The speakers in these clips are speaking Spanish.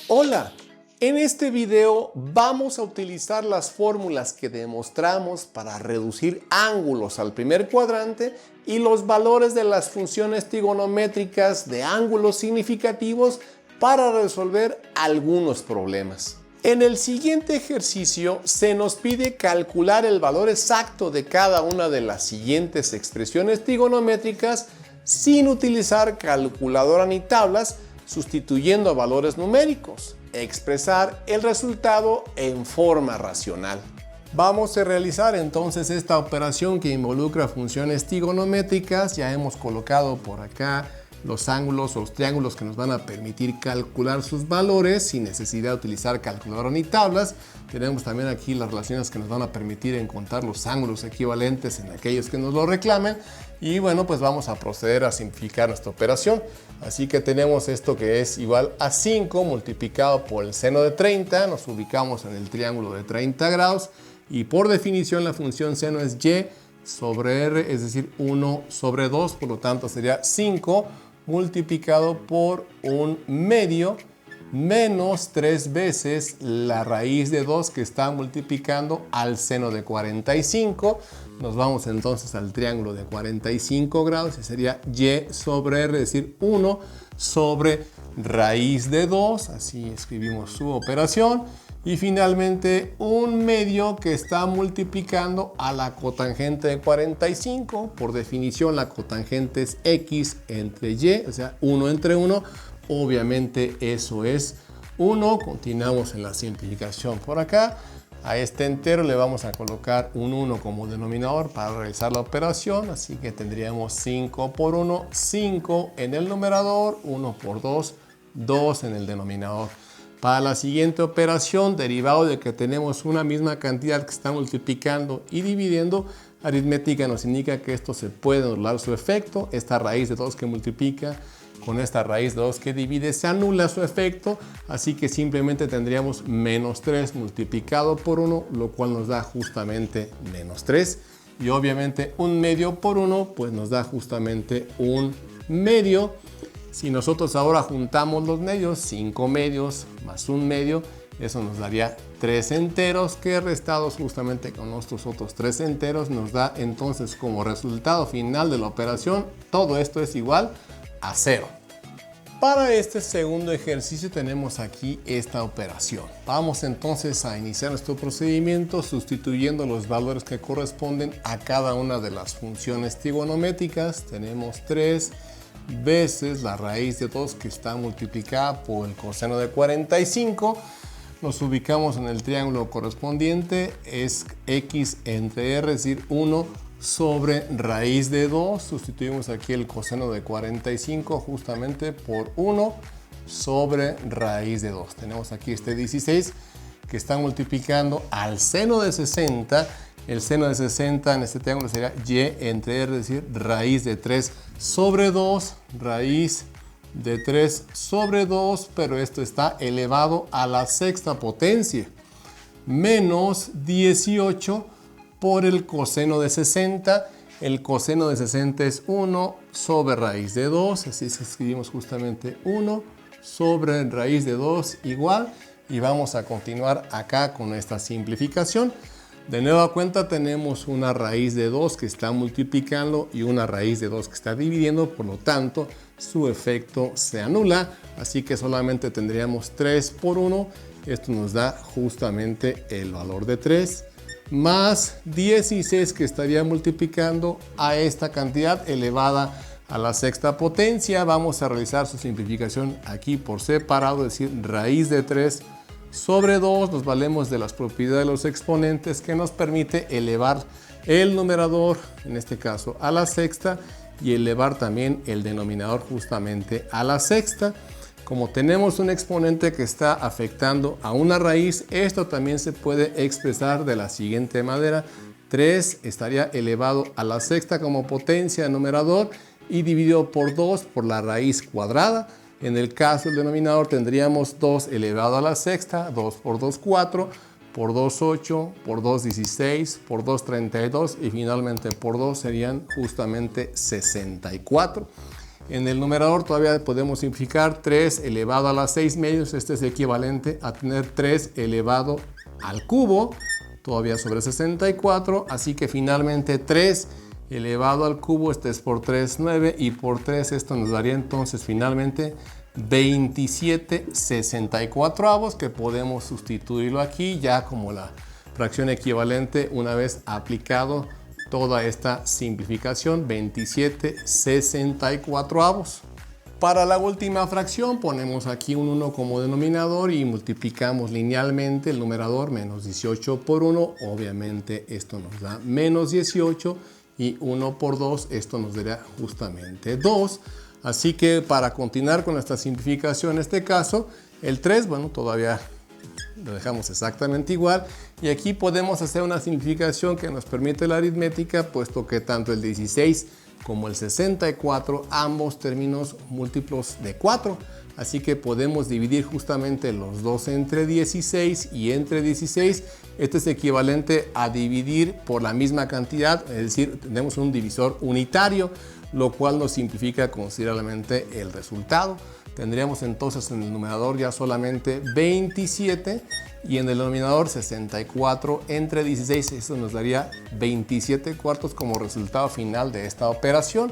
Hola, en este video vamos a utilizar las fórmulas que demostramos para reducir ángulos al primer cuadrante y los valores de las funciones trigonométricas de ángulos significativos para resolver algunos problemas. En el siguiente ejercicio se nos pide calcular el valor exacto de cada una de las siguientes expresiones trigonométricas sin utilizar calculadora ni tablas, sustituyendo valores numéricos, expresar el resultado en forma racional. Vamos a realizar entonces esta operación que involucra funciones trigonométricas. Ya hemos colocado por acá los ángulos o los triángulos que nos van a permitir calcular sus valores sin necesidad de utilizar calculadora ni tablas. Tenemos también aquí las relaciones que nos van a permitir encontrar los ángulos equivalentes en aquellos que nos lo reclamen. Y bueno, pues vamos a proceder a simplificar nuestra operación. Así que tenemos esto que es igual a 5 multiplicado por el seno de 30. Nos ubicamos en el triángulo de 30 grados. Y por definición la función seno es y sobre r, es decir, 1 sobre 2. Por lo tanto sería 5 multiplicado por 1/2 menos 3 veces la raíz de 2 que está multiplicando al seno de 45. Nos vamos entonces al triángulo de 45 grados y sería y sobre r, es decir, 1 sobre raíz de 2. Así escribimos su operación. Y finalmente 1/2 que está multiplicando a la cotangente de 45. Por definición la cotangente es x entre y, o sea 1 entre 1. Obviamente eso es 1. Continuamos en la simplificación por acá. A este entero le vamos a colocar un 1 como denominador para realizar la operación. Así que tendríamos 5 por 1, 5 en el numerador, 1 por 2, 2 en el denominador. Para la siguiente operación, derivado de que tenemos una misma cantidad que está multiplicando y dividiendo, aritmética nos indica que esto se puede anular su efecto. Esta raíz de 2 que multiplica con esta raíz de 2 que divide se anula su efecto, así que simplemente tendríamos menos 3 multiplicado por 1, lo cual nos da justamente menos 3. Y obviamente 1/2 por 1, pues nos da justamente 1/2. Si nosotros ahora juntamos los medios, 5 medios más 1/2, eso nos daría 3 enteros que restados justamente con nuestros otros 3 enteros nos da entonces como resultado final de la operación, todo esto es igual a 0. Para este segundo ejercicio tenemos aquí esta operación. Vamos entonces a iniciar nuestro procedimiento sustituyendo los valores que corresponden a cada una de las funciones trigonométricas. Tenemos 3 veces la raíz de 2 que está multiplicada por el coseno de 45. Nos ubicamos en el triángulo correspondiente, es x entre r, es decir, 1 sobre raíz de 2. Sustituimos aquí el coseno de 45 justamente por 1 sobre raíz de 2. Tenemos aquí este 16 que está multiplicando al seno de 60. El seno de 60 en este triángulo sería y entre r, es decir, raíz de 3 sobre 2, raíz de 3 sobre 2, pero esto está elevado a la sexta potencia, menos 18 por el coseno de 60. El coseno de 60 es 1 sobre raíz de 2, así es que escribimos justamente 1 sobre raíz de 2 igual, y vamos a continuar acá con esta simplificación. De nueva cuenta tenemos una raíz de 2 que está multiplicando y una raíz de 2 que está dividiendo, por lo tanto su efecto se anula, así que solamente tendríamos 3 por 1, esto nos da justamente el valor de 3, más 16 que estaría multiplicando a esta cantidad elevada a la sexta potencia. Vamos a realizar su simplificación aquí por separado, es decir, raíz de 3 sobre 2, nos valemos de las propiedades de los exponentes que nos permite elevar el numerador, en este caso a la sexta, y elevar también el denominador justamente a la sexta. Como tenemos un exponente que está afectando a una raíz, esto también se puede expresar de la siguiente manera. 3 estaría elevado a la sexta como potencia de numerador y dividido por 2 por la raíz cuadrada. En el caso del denominador tendríamos 2 elevado a la sexta, 2 por 2, 4, por 2, 8, por 2, 16, por 2, 32 y finalmente por 2 serían justamente 64. En el numerador todavía podemos simplificar 3 elevado a la 6 medios. Este es equivalente a tener 3 elevado al cubo, todavía sobre 64. Así que finalmente 3 elevado al cubo, este es por 3, 9. Y por 3 esto nos daría entonces finalmente 27 64avos, que podemos sustituirlo aquí ya como la fracción equivalente una vez aplicado toda esta simplificación, 27 64avos. Para la última fracción ponemos aquí un 1 como denominador y multiplicamos linealmente el numerador, menos 18 por 1, obviamente esto nos da menos 18 y 1 por 2, esto nos daría justamente 2. Así que para continuar con esta simplificación, en este caso, el 3, bueno, todavía lo dejamos exactamente igual. Y aquí podemos hacer una simplificación que nos permite la aritmética, puesto que tanto el 16 como el 64, ambos términos múltiplos de 4. Así que podemos dividir justamente los dos entre 16 y entre 16. Este es equivalente a dividir por la misma cantidad, es decir, tenemos un divisor unitario, lo cual nos simplifica considerablemente el resultado. Tendríamos entonces en el numerador ya solamente 27 y en el denominador 64 entre 16. Eso nos daría 27 cuartos como resultado final de esta operación.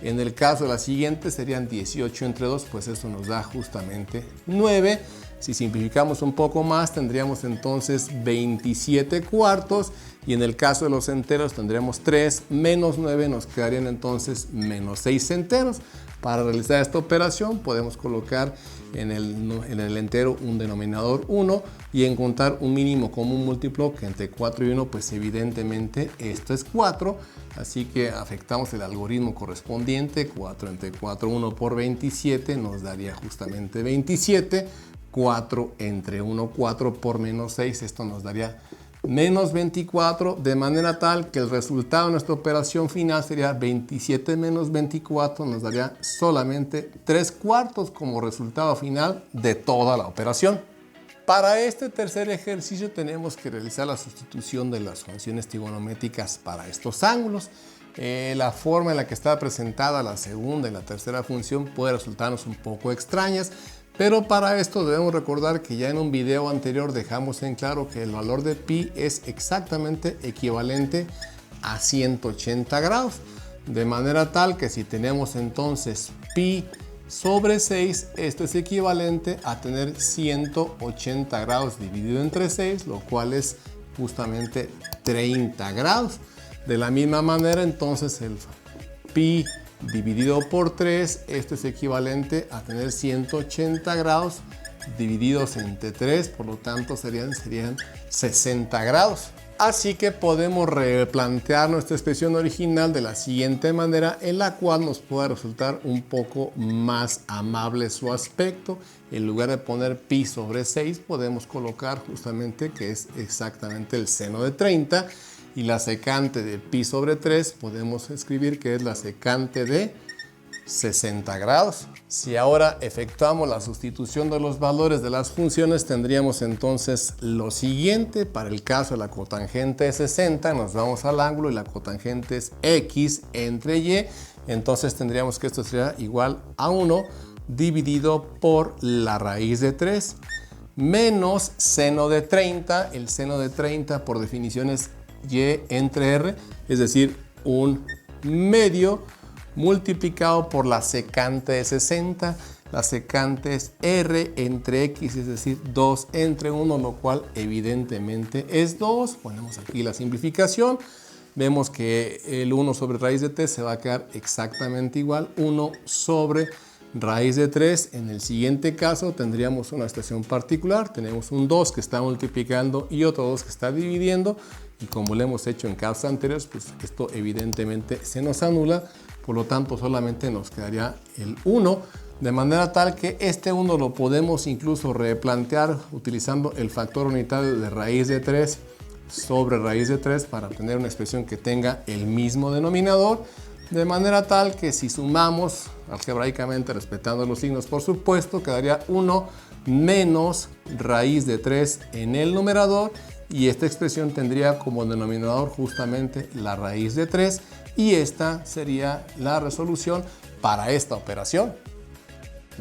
En el caso de la siguiente serían 18 entre 2, pues eso nos da justamente 9. Si simplificamos un poco más, tendríamos entonces 27 cuartos. Y en el caso de los enteros tendríamos 3 menos 9, nos quedarían entonces menos 6 enteros. Para realizar esta operación podemos colocar en el entero un denominador 1 y encontrar un mínimo común múltiplo que entre 4 y 1, pues evidentemente esto es 4. Así que afectamos el algoritmo correspondiente, 4 entre 4, 1 por 27 nos daría justamente 27. 4 entre 1, 4 por menos 6, esto nos daría menos 24, de manera tal que el resultado de nuestra operación final sería 27 menos 24, nos daría solamente 3 cuartos como resultado final de toda la operación. Para este tercer ejercicio tenemos que realizar la sustitución de las funciones trigonométricas para estos ángulos. La forma en la que está presentada la segunda y la tercera función puede resultarnos un poco extrañas, pero para esto debemos recordar que ya en un video anterior dejamos en claro que el valor de pi es exactamente equivalente a 180 grados. De manera tal que si tenemos entonces pi sobre 6, esto es equivalente a tener 180 grados dividido entre 6, lo cual es justamente 30 grados. De la misma manera entonces el pi dividido por 3, esto es equivalente a tener 180 grados divididos entre 3, por lo tanto serían 60 grados. Así que podemos replantear nuestra expresión original de la siguiente manera, en la cual nos puede resultar un poco más amable su aspecto. En lugar de poner pi sobre 6, podemos colocar justamente que es exactamente el seno de 30. Y la secante de pi sobre 3 podemos escribir que es la secante de 60 grados. Si ahora efectuamos la sustitución de los valores de las funciones, tendríamos entonces lo siguiente. Para el caso de la cotangente de 60, nos vamos al ángulo y la cotangente es x entre y. Entonces tendríamos que esto sería igual a 1 dividido por la raíz de 3 menos seno de 30. El seno de 30 por definición es y entre r, es decir, un medio multiplicado por la secante de 60. La secante es r entre x, es decir, 2 entre 1, lo cual evidentemente es 2. Ponemos aquí la simplificación. Vemos que el 1 sobre raíz de 3 se va a quedar exactamente igual. 1 sobre raíz de 3. En el siguiente caso tendríamos una expresión particular. Tenemos un 2 que está multiplicando y otro 2 que está dividiendo. Y como lo hemos hecho en casos anteriores, pues esto evidentemente se nos anula. Por lo tanto, solamente nos quedaría el 1. De manera tal que este 1 lo podemos incluso replantear utilizando el factor unitario de raíz de 3 sobre raíz de 3 para obtener una expresión que tenga el mismo denominador. De manera tal que si sumamos algebraicamente, respetando los signos por supuesto, quedaría 1 menos raíz de 3 en el numerador, y esta expresión tendría como denominador justamente la raíz de 3, y esta sería la resolución para esta operación.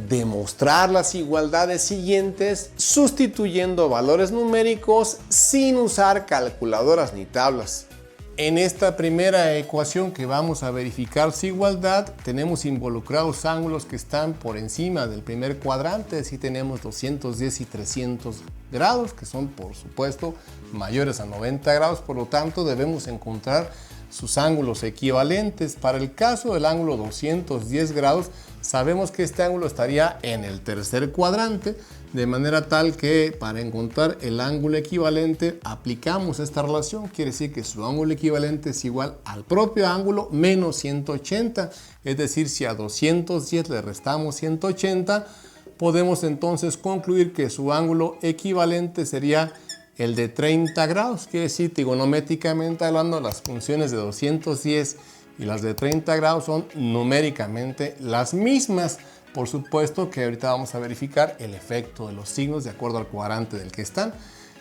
Demostrar las igualdades siguientes sustituyendo valores numéricos sin usar calculadoras ni tablas. En esta primera ecuación que vamos a verificar su igualdad, tenemos involucrados ángulos que están por encima del primer cuadrante, así tenemos 210 y 300 grados, que son por supuesto mayores a 90 grados, por lo tanto debemos encontrar sus ángulos equivalentes. Para el caso del ángulo 210 grados, sabemos que este ángulo estaría en el tercer cuadrante, de manera tal que para encontrar el ángulo equivalente aplicamos esta relación. Quiere decir que su ángulo equivalente es igual al propio ángulo menos 180, es decir, si a 210 le restamos 180, podemos entonces concluir que su ángulo equivalente sería el de 30 grados. Quiere decir, trigonométricamente hablando, las funciones de 210 y las de 30 grados son numéricamente las mismas. Por supuesto que ahorita vamos a verificar el efecto de los signos de acuerdo al cuadrante del que están.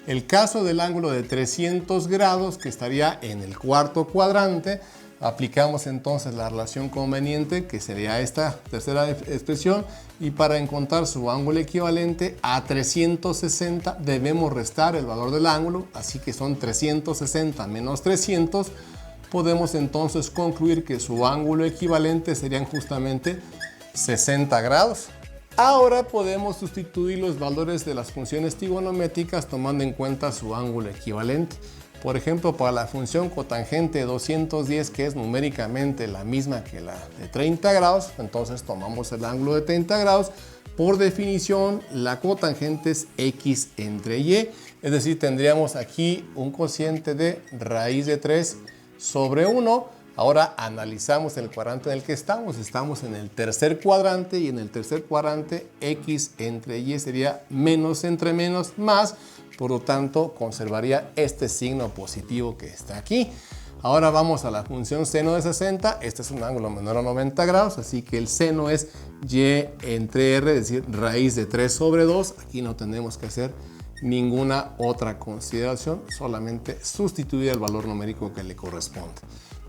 El caso del ángulo de 300 grados, que estaría en el cuarto cuadrante, aplicamos entonces la relación conveniente, que sería esta tercera expresión, y para encontrar su ángulo equivalente a 360 debemos restar el valor del ángulo, así que son 360 menos 300. Podemos entonces concluir que su ángulo equivalente serían justamente 60 grados. Ahora podemos sustituir los valores de las funciones trigonométricas tomando en cuenta su ángulo equivalente. Por ejemplo, para la función cotangente de 210, que es numéricamente la misma que la de 30 grados, entonces tomamos el ángulo de 30 grados. Por definición, la cotangente es x entre y, es decir, tendríamos aquí un cociente de raíz de 3 sobre 1. Ahora analizamos el cuadrante en el que estamos. Estamos en el tercer cuadrante, y en el tercer cuadrante x entre y sería menos entre menos más. Por lo tanto, conservaría este signo positivo que está aquí. Ahora vamos a la función seno de 60. Este es un ángulo menor a 90 grados, así que el seno es y entre r, es decir, raíz de 3 sobre 2. Aquí no tenemos que hacer ninguna otra consideración, solamente sustituir el valor numérico que le corresponde.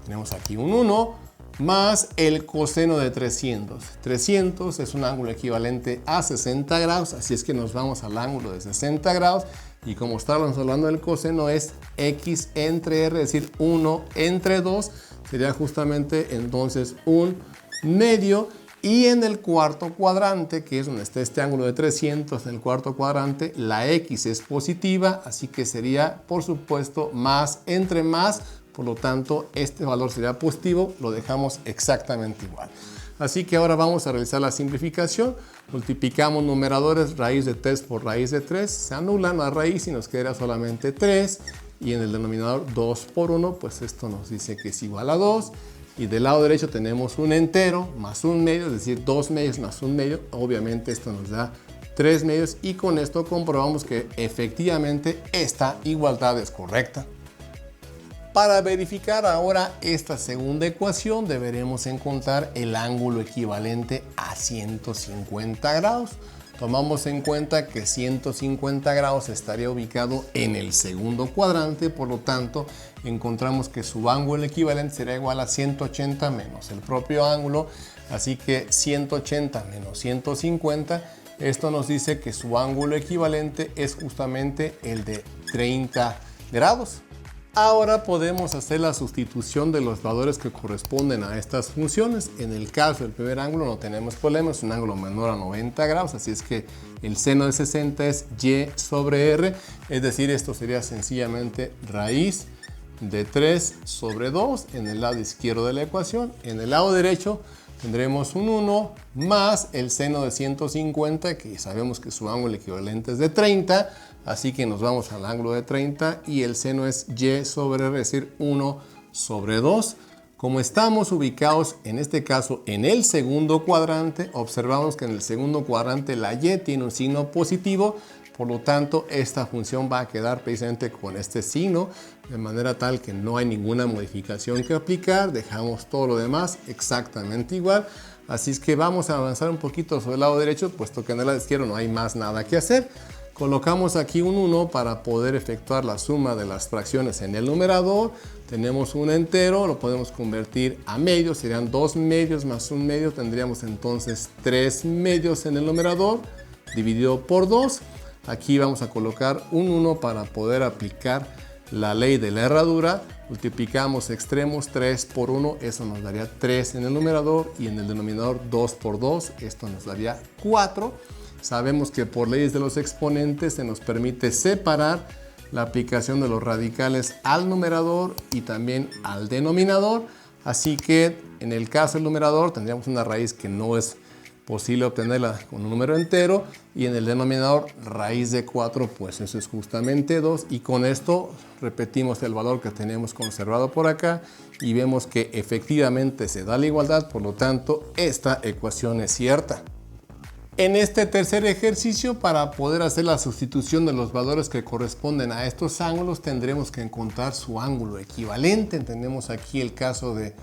Tenemos aquí un 1 más el coseno de 300. 300 es un ángulo equivalente a 60 grados, así es que nos vamos al ángulo de 60 grados. Y como estábamos hablando del coseno, es x entre r, es decir, 1 entre 2. Sería justamente entonces un medio. Y en el cuarto cuadrante, que es donde está este ángulo de 300, en el cuarto cuadrante, la x es positiva, así que sería, por supuesto, más entre más. Por lo tanto, este valor sería positivo, lo dejamos exactamente igual. Así que ahora vamos a realizar la simplificación. Multiplicamos numeradores, raíz de 3 por raíz de 3. Se anulan la raíz y nos queda solamente 3. Y en el denominador 2 por 1, pues esto nos dice que es igual a 2. Y del lado derecho tenemos un entero más un medio, es decir, 2 medios más un medio. Obviamente esto nos da 3 medios, y con esto comprobamos que efectivamente esta igualdad es correcta. Para verificar ahora esta segunda ecuación, deberemos encontrar el ángulo equivalente a 150 grados. Tomamos en cuenta que 150 grados estaría ubicado en el segundo cuadrante, por lo tanto, encontramos que su ángulo equivalente será igual a 180 menos el propio ángulo, así que 180 menos 150, esto nos dice que su ángulo equivalente es justamente el de 30 grados. Ahora podemos hacer la sustitución de los valores que corresponden a estas funciones. En el caso del primer ángulo no tenemos problema, es un ángulo menor a 90 grados, así es que el seno de 60 es y sobre r, es decir, esto sería sencillamente raíz de 3 sobre 2 en el lado izquierdo de la ecuación. En el lado derecho tendremos un 1 más el seno de 150, que sabemos que su ángulo equivalente es de 30, así que nos vamos al ángulo de 30 y el seno es y sobre r, es decir, 1 sobre 2. Como estamos ubicados en este caso en el segundo cuadrante, observamos que en el segundo cuadrante la y tiene un signo positivo, Por lo tanto, esta función va a quedar precisamente con este signo, de manera tal que no hay ninguna modificación que aplicar. Dejamos todo lo demás exactamente igual. Así es que vamos a avanzar un poquito sobre el lado derecho, puesto que en el lado izquierdo no hay más nada que hacer. Colocamos aquí un 1 para poder efectuar la suma de las fracciones en el numerador. Tenemos un entero, lo podemos convertir a medios, serían 2 medios más 1 medio. Tendríamos entonces 3 medios en el numerador, dividido por 2. Aquí vamos a colocar un 1 para poder aplicar la ley de la herradura. Multiplicamos extremos, 3 por 1, eso nos daría 3 en el numerador, y en el denominador 2 por 2, esto nos daría 4. Sabemos que por leyes de los exponentes se nos permite separar la aplicación de los radicales al numerador y también al denominador. Así que en el caso del numerador tendríamos una raíz que no es posible obtenerla con un número entero, y en el denominador raíz de 4, pues eso es justamente 2, y con esto repetimos el valor que tenemos conservado por acá y vemos que efectivamente se da la igualdad. Por lo tanto, esta ecuación es cierta. En este tercer ejercicio, para poder hacer la sustitución de los valores que corresponden a estos ángulos, tendremos que encontrar su ángulo equivalente. Tenemos aquí el caso de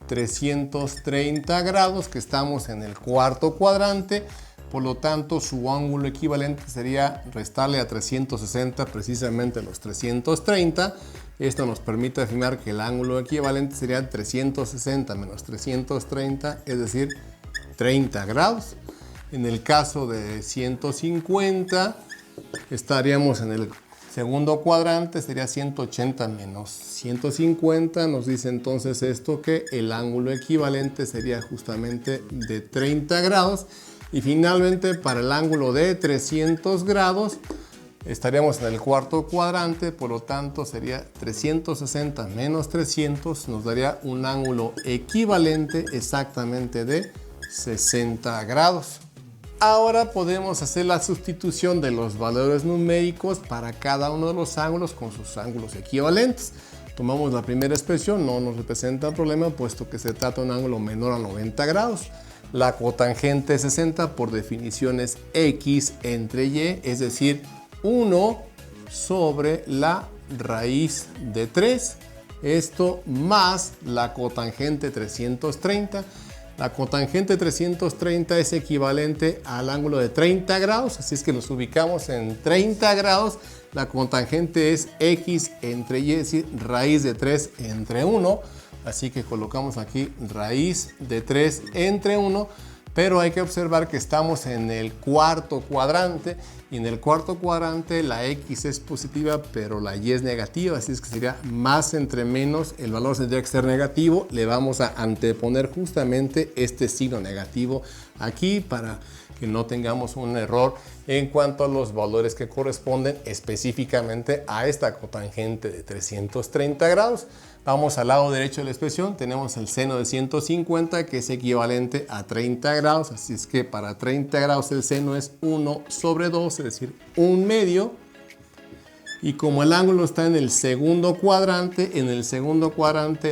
330 grados, que estamos en el cuarto cuadrante. Por lo tanto, su ángulo equivalente sería restarle a 360 precisamente los 330. Esto nos permite afirmar que el ángulo equivalente sería 360 menos 330, es decir, 30 grados. En el caso de 150, estaríamos en el segundo cuadrante, sería 180 menos 150. Nos dice entonces esto que el ángulo equivalente sería justamente de 30 grados. Y finalmente, para el ángulo de 300 grados, estaríamos en el cuarto cuadrante. Por lo tanto, sería 360 menos 300, nos daría un ángulo equivalente exactamente de 60 grados. Ahora podemos hacer la sustitución de los valores numéricos para cada uno de los ángulos con sus ángulos equivalentes. Tomamos la primera expresión, no nos representa problema puesto que se trata de un ángulo menor a 90 grados. La cotangente 60 por definición es x entre y, es decir, 1 sobre la raíz de 3. Esto más la cotangente 330. La cotangente 330 es equivalente al ángulo de 30 grados, así es que nos ubicamos en 30 grados. La cotangente es x entre y, es decir, raíz de 3 entre 1. Así que colocamos aquí raíz de 3 entre 1. Pero hay que observar que estamos en el cuarto cuadrante, y en el cuarto cuadrante la x es positiva pero la y es negativa, así es que sería más entre menos, el valor tendría que ser negativo. Le vamos a anteponer justamente este signo negativo aquí para que no tengamos un error en cuanto a los valores que corresponden específicamente a esta cotangente de 330 grados. Vamos al lado derecho de la expresión, tenemos el seno de 150 que es equivalente a 30 grados, así es que para 30 grados el seno es 1 sobre 2, es decir, 1 medio. Y como el ángulo está en el segundo cuadrante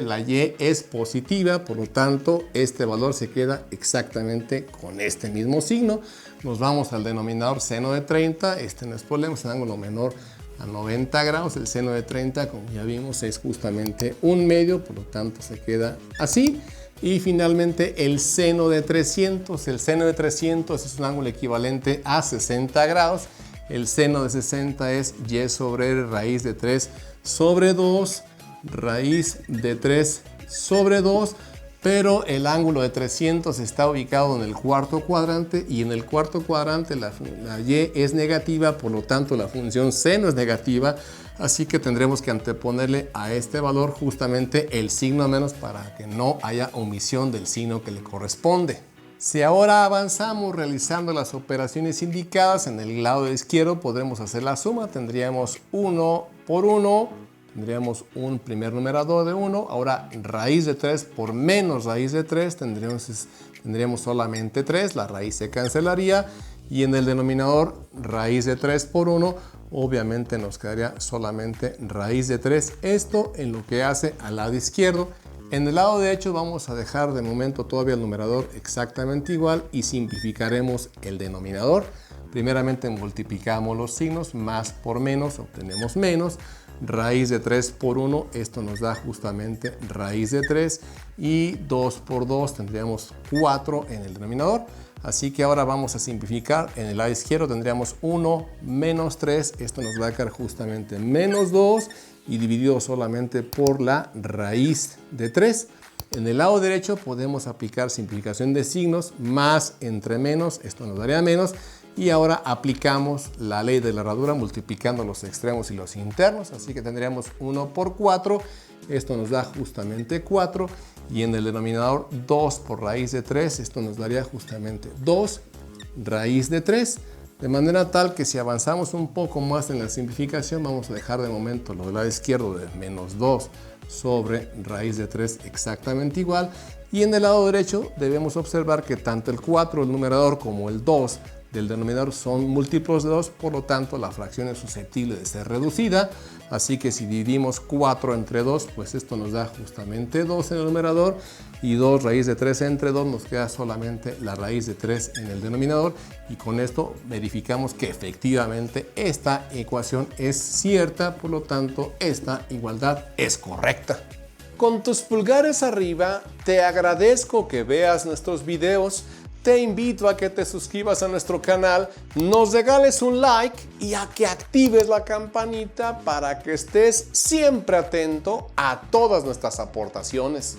la y es positiva, por lo tanto este valor se queda exactamente con este mismo signo. Nos vamos al denominador seno de 30, este no es problema, es un ángulo menor a 90 grados, el seno de 30 como ya vimos es justamente 1 medio, por lo tanto se queda así. Y finalmente el seno de 300, es un ángulo equivalente a 60 grados. El seno de 60 es y sobre r raíz de 3 sobre 2, raíz de 3 sobre 2, pero el ángulo de 300 está ubicado en el cuarto cuadrante, y en el cuarto cuadrante la y es negativa, por lo tanto la función seno es negativa, así que tendremos que anteponerle a este valor justamente el signo menos para que no haya omisión del signo que le corresponde. Si ahora avanzamos realizando las operaciones indicadas, en el lado izquierdo podremos hacer la suma. Tendríamos 1 por 1, tendríamos un primer numerador de 1. Ahora raíz de 3 por menos raíz de 3, tendríamos solamente 3, la raíz se cancelaría. Y en el denominador raíz de 3 por 1, obviamente nos quedaría solamente raíz de 3. Esto en lo que hace al lado izquierdo. En el lado derecho vamos a dejar de momento todavía el numerador exactamente igual y simplificaremos el denominador. Primeramente multiplicamos los signos, más por menos, obtenemos menos. Raíz de 3 por 1, esto nos da justamente raíz de 3. Y 2 por 2 tendríamos 4 en el denominador. Así que ahora vamos a simplificar. En el lado izquierdo tendríamos 1 menos 3. Esto nos va a quedar justamente menos 2 y dividido solamente por la raíz de 3. En el lado derecho podemos aplicar simplificación de signos, más entre menos, esto nos daría menos. Y ahora aplicamos la ley de la herradura multiplicando los extremos y los internos. Así que tendríamos 1 por 4. Esto nos da justamente 4. Y en el denominador 2 por raíz de 3. Esto nos daría justamente 2 raíz de 3. De manera tal que si avanzamos un poco más en la simplificación, vamos a dejar de momento lo del lado izquierdo de menos 2 sobre raíz de 3 exactamente igual. Y en el lado derecho debemos observar que tanto el 4, el numerador, como el 2 del denominador son múltiplos de 2, por lo tanto la fracción es susceptible de ser reducida. Así que si dividimos 4 entre 2, pues esto nos da justamente 2 en el numerador y 2 raíz de 3 entre 2 nos queda solamente la raíz de 3 en el denominador. Y con esto verificamos que efectivamente esta ecuación es cierta, por lo tanto esta igualdad es correcta. Con tus pulgares arriba, te agradezco que veas nuestros videos. Te invito a que te suscribas a nuestro canal, nos regales un like y a que actives la campanita para que estés siempre atento a todas nuestras aportaciones.